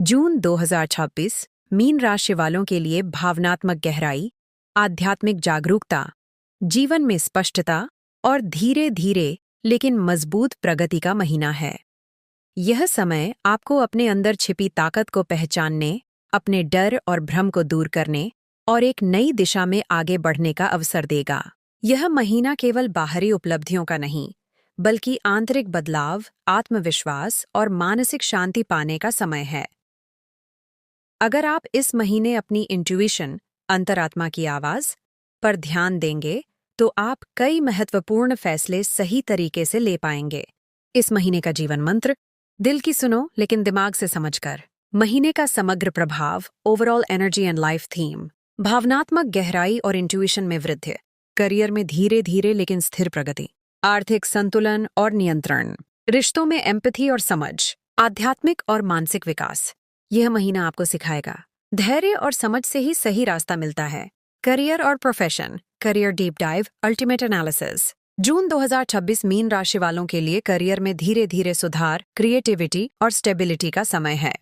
जून 2026 मीन राशि वालों के लिए भावनात्मक गहराई, आध्यात्मिक जागरूकता, जीवन में स्पष्टता और धीरे धीरे लेकिन मजबूत प्रगति का महीना है। यह समय आपको अपने अंदर छिपी ताकत को पहचानने, अपने डर और भ्रम को दूर करने और एक नई दिशा में आगे बढ़ने का अवसर देगा। यह महीना केवल बाहरी उपलब्धियों का नहीं, बल्कि आंतरिक बदलाव, आत्मविश्वास और मानसिक शांति पाने का समय है। अगर आप इस महीने अपनी इंट्यूइशन, अंतरात्मा की आवाज पर ध्यान देंगे, तो आप कई महत्वपूर्ण फैसले सही तरीके से ले पाएंगे। इस महीने का जीवन मंत्र, दिल की सुनो लेकिन दिमाग से समझकर। महीने का समग्र प्रभाव, overall energy and life theme, भावनात्मक गहराई और इंट्यूइशन में वृद्धि, करियर में धीरे धीरे लेकिन स्थिर प्रगति, आर्थिक संतुलन और नियंत्रण, रिश्तों में एम्पैथी और समझ, आध्यात्मिक और मानसिक विकास। यह महीना आपको सिखाएगा धैर्य और समझ से ही सही रास्ता मिलता है। करियर और profession, career deep dive, ultimate analysis. June 2026 मीन राशि वालों के लिए करियर में धीरे धीरे सुधार, क्रिएटिविटी और स्टेबिलिटी का समय है।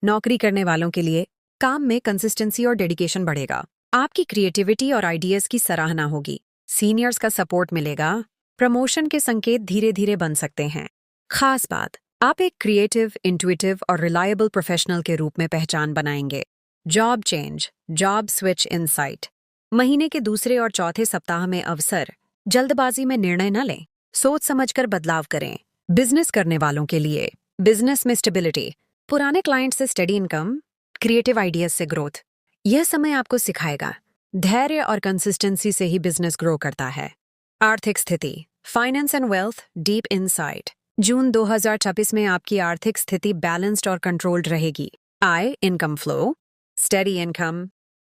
नौकरी करने वालों के लिए काम में कंसिस्टेंसी और डेडिकेशन बढ़ेगा। आपकी क्रिएटिविटी और आइडियाज की सराहना होगी। सीनियर्स का सपोर्ट मिलेगा। प्रमोशन के संकेत धीरे धीरे बन सकते हैं। खास बात, आप एक क्रिएटिव, इंट्यूटिव और रिलायबल प्रोफेशनल के रूप में पहचान बनाएंगे। Job change, job switch insight. महीने के दूसरे और चौथे सप्ताह में अवसर, जल्दबाजी में निर्णय न लें, सोच समझकर बदलाव करें। बिजनेस करने वालों के लिए बिजनेस में स्टेबिलिटी, पुराने क्लाइंट से स्टेडी इनकम, क्रिएटिव आइडियाज से ग्रोथ। यह समय आपको सिखाएगा धैर्य और कंसिस्टेंसी से ही बिजनेस ग्रो करता है। आर्थिक स्थिति, finance and wealth, deep insight. June 2026 में आपकी आर्थिक स्थिति बैलेंस्ड और कंट्रोल्ड रहेगी। आय, इनकम फ्लो, स्टेडी इनकम,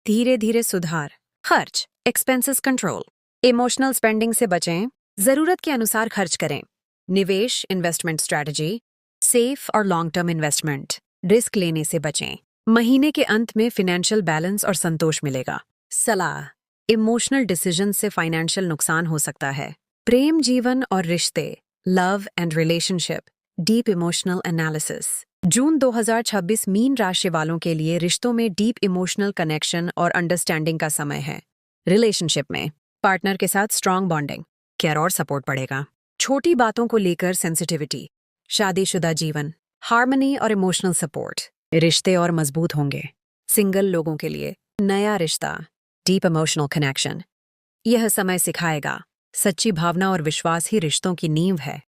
धीरे धीरे सुधार। खर्च, एक्सपेंसेस कंट्रोल। इमोशनल स्पेंडिंग से बचें, जरूरत के अनुसार खर्च करें। निवेश, इन्वेस्टमेंट स्ट्रैटेजी, सेफ और लॉन्ग टर्म इन्वेस्टमेंट। रिस्क लेने से बचें। महीने के अंत में फाइनेंशियल बैलेंस और संतोष मिलेगा। सलाह, इमोशनल डिसीजन से फाइनेंशियल नुकसान हो सकता है। प्रेम जीवन और रिश्ते, love and relationship, deep emotional analysis. June 2026 मीन राशि वालों के लिए रिश्तों में डीप इमोशनल कनेक्शन और अंडरस्टैंडिंग का समय है। रिलेशनशिप में पार्टनर के साथ स्ट्रांग बॉन्डिंग, केयर और सपोर्ट बढ़ेगा। छोटी बातों को लेकर सेंसिटिविटी। शादीशुदा जीवन, हार्मनी और इमोशनल सपोर्ट, रिश्ते और मजबूत होंगे। सिंगल लोगों के लिए नया रिश्ता, डीप इमोशनल कनेक्शन। यह समय सिखाएगा सच्ची भावना और विश्वास ही रिश्तों की नींव है।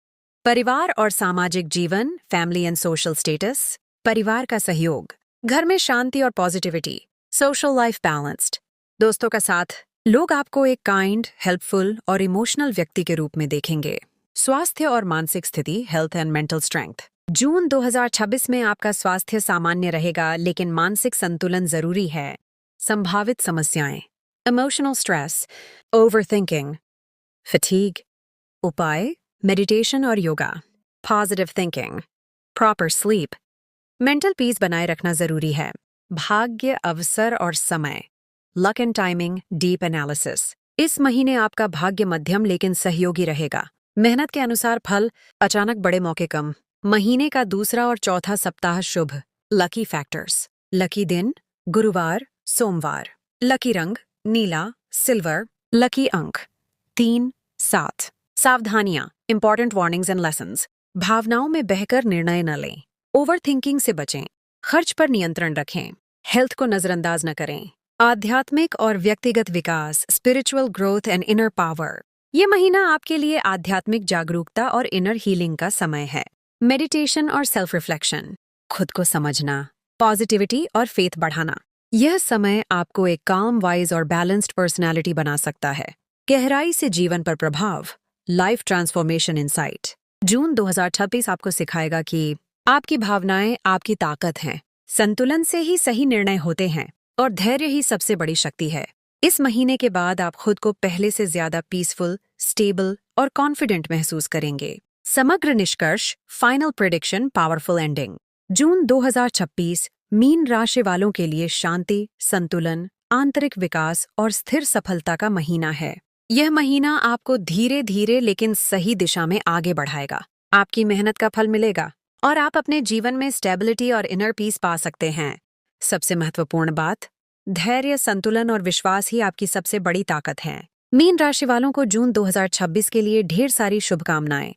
परिवार और सामाजिक जीवन, फैमिली एंड सोशल स्टेटस। परिवार का सहयोग, घर में शांति और पॉजिटिविटी, सोशल लाइफ बैलेंस्ड। दोस्तों का साथ, लोग आपको एक काइंड, हेल्पफुल और इमोशनल व्यक्ति के रूप में देखेंगे। स्वास्थ्य और मानसिक स्थिति, हेल्थ एंड मेंटल स्ट्रेंथ। जून 2026 में आपका स्वास्थ्य सामान्य रहेगा, लेकिन मानसिक संतुलन जरूरी है। संभावित समस्याएं, इमोशनल स्ट्रेस, ओवरथिंकिंग, फटीग। उपाय, मेडिटेशन और yoga. Positive thinking, proper sleep. Mental peace बनाए रखना जरूरी है। भाग्य, अवसर और समय, luck and timing, deep analysis. इस महीने आपका भाग्य मध्यम लेकिन सहयोगी रहेगा। मेहनत के अनुसार फल, अचानक बड़े मौके कम। महीने का दूसरा और चौथा सप्ताह शुभ। लकी फैक्टर्स, लकी दिन, गुरुवार, सोमवार। लकी रंग, नीला, सिल्वर। लकी अंक 3, 7। सावधानियां, इंपॉर्टेंट वार्निंग्स एंड लेसन्स। भावनाओं में बहकर निर्णय न लें। ओवर थिंकिंग से बचें। खर्च पर नियंत्रण रखें। हेल्थ को नजरअंदाज न करें। आध्यात्मिक और व्यक्तिगत विकास, spiritual growth and inner power. ये महीना आपके लिए आध्यात्मिक जागरूकता और इनर हीलिंग का समय है। मेडिटेशन और सेल्फ रिफ्लेक्शन, खुद को समझना, पॉजिटिविटी और फेथ बढ़ाना। यह समय आपको एक काम, वाइज और बैलेंस्ड पर्सनालिटी बना सकता है। गहराई से जीवन पर प्रभाव, लाइफ ट्रांसफॉर्मेशन इनसाइट। जून 2026 आपको सिखाएगा कि आपकी भावनाएं आपकी ताकत हैं। संतुलन से ही सही निर्णय होते हैं और धैर्य ही सबसे बड़ी शक्ति है। इस महीने के बाद आप खुद को पहले से ज्यादा पीसफुल, स्टेबल और कॉन्फिडेंट महसूस करेंगे। समग्र निष्कर्ष, फाइनल प्रेडिक्शन, पावरफुल एंडिंग। जून 2026 मीन राशि वालों के लिए शांति, संतुलन, आंतरिक विकास और स्थिर सफलता का महीना है। यह महीना आपको धीरे धीरे लेकिन सही दिशा में आगे बढ़ाएगा। आपकी मेहनत का फल मिलेगा और आप अपने जीवन में स्टेबिलिटी और इनर पीस पा सकते हैं। सबसे महत्वपूर्ण बात, धैर्य, संतुलन और विश्वास ही आपकी सबसे बड़ी ताकत है। मीन राशि वालों को जून 2026 के लिए ढेर सारी शुभकामनाएं।